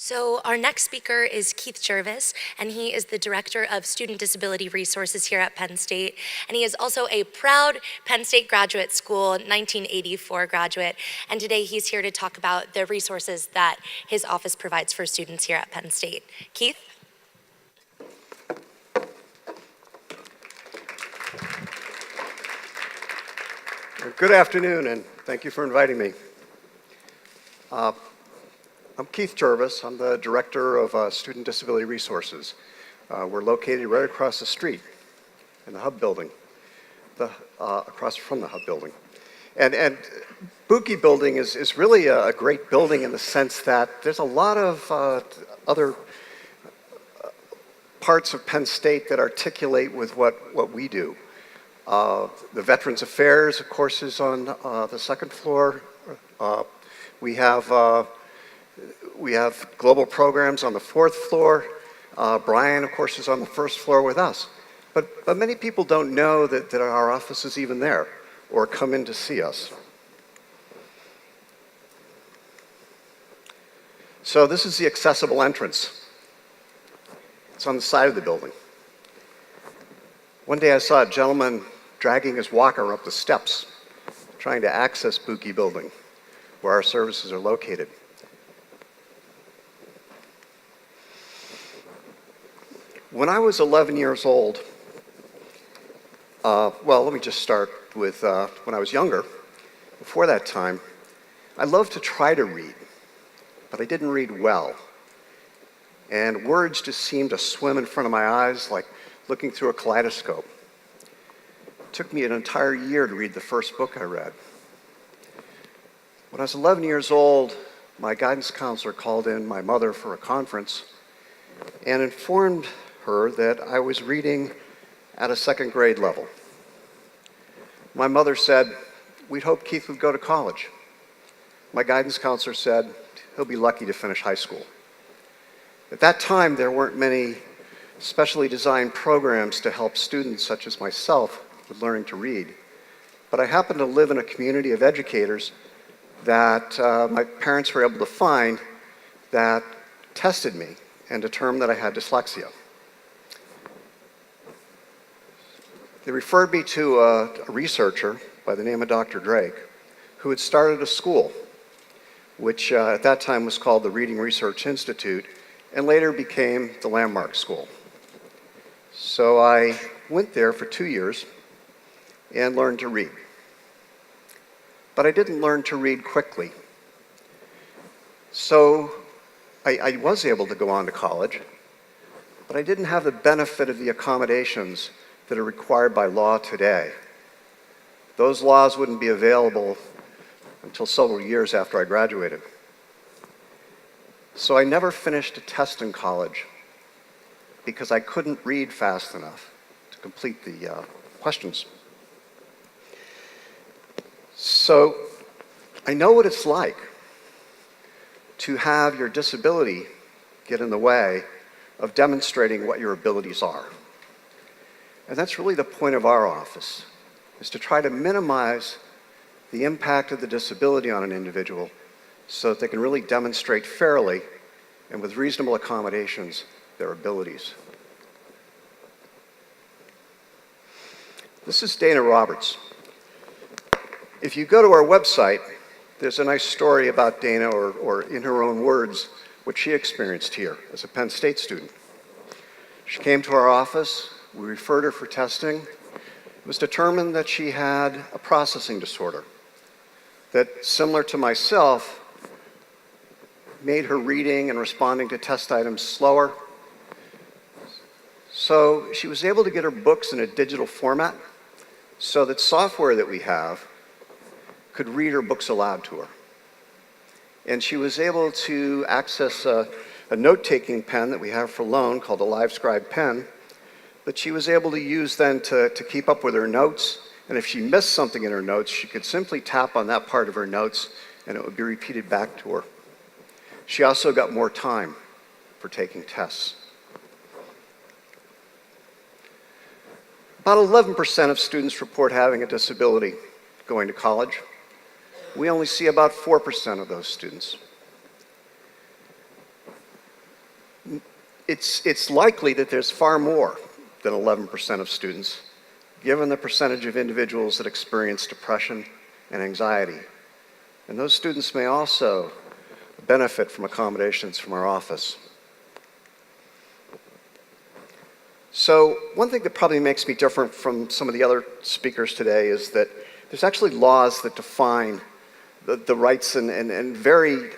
So our next speaker is Keith Jervis, and he is the Director of Student Disability Resources here at Penn State. And he is also a proud Penn State Graduate School 1984 graduate. And today he's here to talk about the resources that his office provides for students here at Penn State. Keith? Good afternoon, and thank you for inviting me. I'm Keith Jervis. I'm the Director of Student Disability Resources. We're located right across the street in the Hub building, across from the Hub building. And Buki building is really a great building in the sense that there's a lot of other parts of Penn State that articulate with what we do. The Veterans Affairs, of course, is on the second floor. We have global programs on the fourth floor. Brian, of course, is on the first floor with us. But many people don't know that our office is even there or come in to see us. So this is the accessible entrance. It's on the side of the building. One day I saw a gentleman dragging his walker up the steps, trying to access Buki building, where our services are located. When I was 11 years old, let me just start with when I was younger. Before that time, I loved to try to read, but I didn't read well. And words just seemed to swim in front of my eyes like looking through a kaleidoscope. It took me an entire year to read the first book I read. When I was 11 years old, my guidance counselor called in my mother for a conference and informed her that I was reading at a second grade level. My mother said, "We'd hoped Keith would go to college." My guidance counselor said, "He'll be lucky to finish high school." At that time, there weren't many specially designed programs to help students such as myself with learning to read. But I happened to live in a community of educators that my parents were able to find that tested me and determined that I had dyslexia. They referred me to a researcher by the name of Dr. Drake, who had started a school, which at that time was called the Reading Research Institute, and later became the Landmark School. So I went there for 2 years and learned to read. But I didn't learn to read quickly. So I was able to go on to college, but I didn't have the benefit of the accommodations that are required by law today. Those laws wouldn't be available until several years after I graduated. So I never finished a test in college because I couldn't read fast enough to complete the questions. So I know what it's like to have your disability get in the way of demonstrating what your abilities are. And that's really the point of our office, is to try to minimize the impact of the disability on an individual so that they can really demonstrate fairly and with reasonable accommodations their abilities. This is Dana Roberts. If you go to our website, there's a nice story about Dana, or in her own words, what she experienced here as a Penn State student. She came to our office, we referred her for testing. It was determined that she had a processing disorder that, similar to myself, made her reading and responding to test items slower. So she was able to get her books in a digital format so that software that we have could read her books aloud to her. And she was able to access a note-taking pen that we have for loan called a LiveScribe pen that she was able to use then to keep up with her notes. And if she missed something in her notes, she could simply tap on that part of her notes and it would be repeated back to her. She also got more time for taking tests. About 11% of students report having a disability going to college. We only see about 4% of those students. it's likely that there's far more than 11% of students, given the percentage of individuals that experience depression and anxiety. And those students may also benefit from accommodations from our office. So one thing that probably makes me different from some of the other speakers today is that there's actually laws that define the rights and very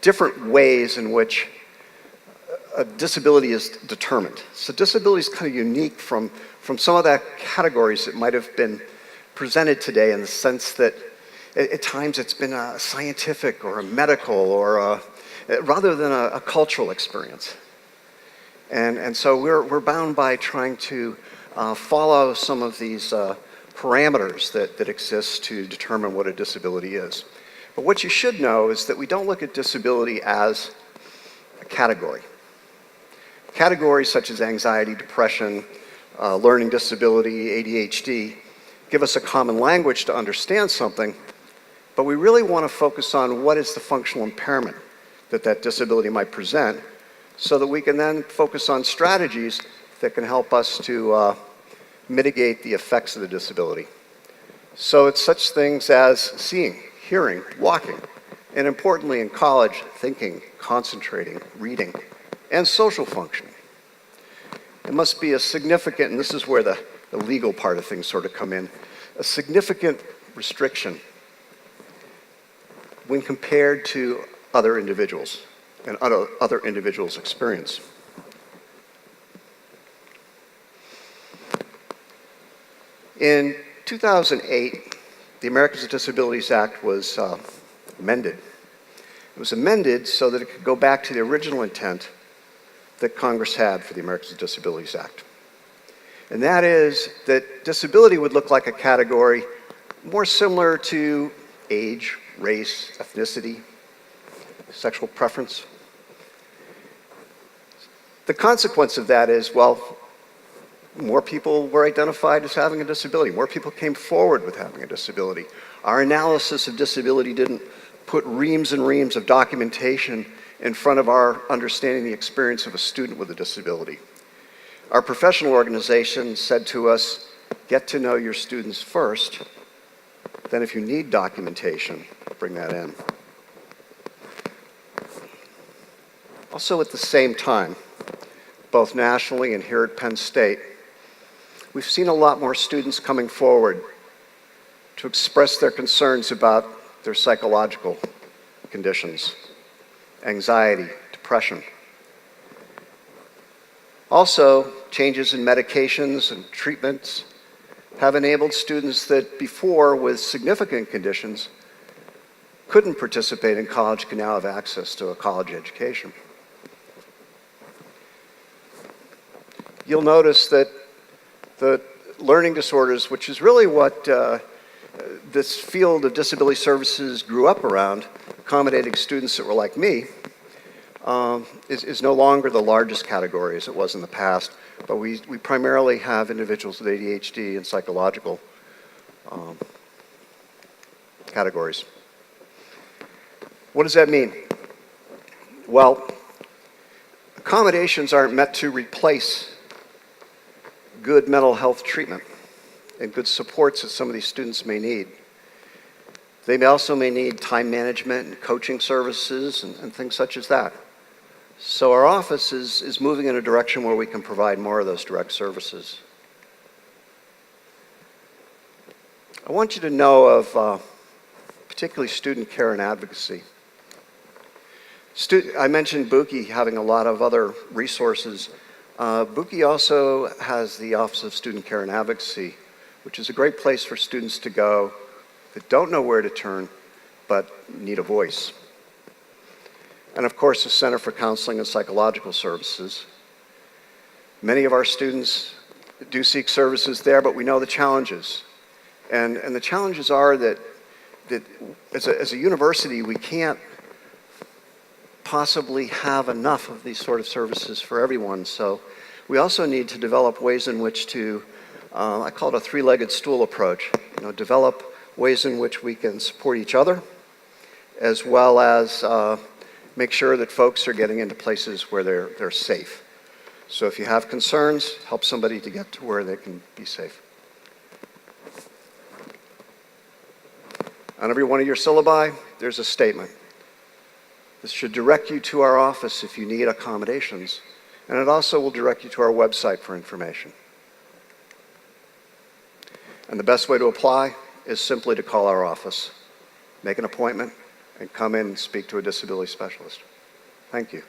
different ways in which a disability is determined. So disability is kind of unique from some of the categories that might have been presented today, in the sense that at times it's been a scientific or a medical or rather than a cultural experience. And so we're bound by trying to follow some of these parameters that exist to determine what a disability is. But what you should know is that we don't look at disability as a category. Categories such as anxiety, depression, learning disability, ADHD, give us a common language to understand something, but we really want to focus on what is the functional impairment that disability might present, so that we can then focus on strategies that can help us to mitigate the effects of the disability. So it's such things as seeing, hearing, walking, and importantly in college, thinking, concentrating, reading, and social functioning. It must be a significant, and this is where the legal part of things sort of come in, a significant restriction when compared to other individuals and other individuals' experience. In 2008, the Americans with Disabilities Act was amended. It was amended so that it could go back to the original intent that Congress had for the Americans with Disabilities Act. And that is that disability would look like a category more similar to age, race, ethnicity, sexual preference. The consequence of that is, well, more people were identified as having a disability. More people came forward with having a disability. Our analysis of disability didn't put reams and reams of documentation in front of our understanding the experience of a student with a disability. Our professional organization said to us, get to know your students first, then if you need documentation, bring that in. Also at the same time, both nationally and here at Penn State, we've seen a lot more students coming forward to express their concerns about their psychological conditions, anxiety, depression. Also, changes in medications and treatments have enabled students that before, with significant conditions, couldn't participate in college, can now have access to a college education. You'll notice that the learning disorders, which is really what this field of disability services grew up around, accommodating students that were like me, is no longer the largest category as it was in the past, but we primarily have individuals with ADHD and psychological categories. What does that mean? Well, accommodations aren't meant to replace good mental health treatment and good supports that some of these students may need. They also may need time management and coaching services and things such as that. So our office is moving in a direction where we can provide more of those direct services. I want you to know of particularly student care and advocacy. I mentioned Buki having a lot of other resources. Buki also has the Office of Student Care and Advocacy, which is a great place for students to go that don't know where to turn but need a voice. And of course, the Center for Counseling and Psychological Services. Many of our students do seek services there, but we know the challenges. And the challenges are that as a university, we can't possibly have enough of these sort of services for everyone. So we also need to develop ways in which to, I call it a three-legged stool approach, develop ways in which we can support each other, as well as make sure that folks are getting into places where they're safe. So if you have concerns, help somebody to get to where they can be safe. On every one of your syllabi, there's a statement. This should direct you to our office if you need accommodations, and it also will direct you to our website for information. And the best way to apply is simply to call our office, make an appointment, and come in and speak to a disability specialist. Thank you.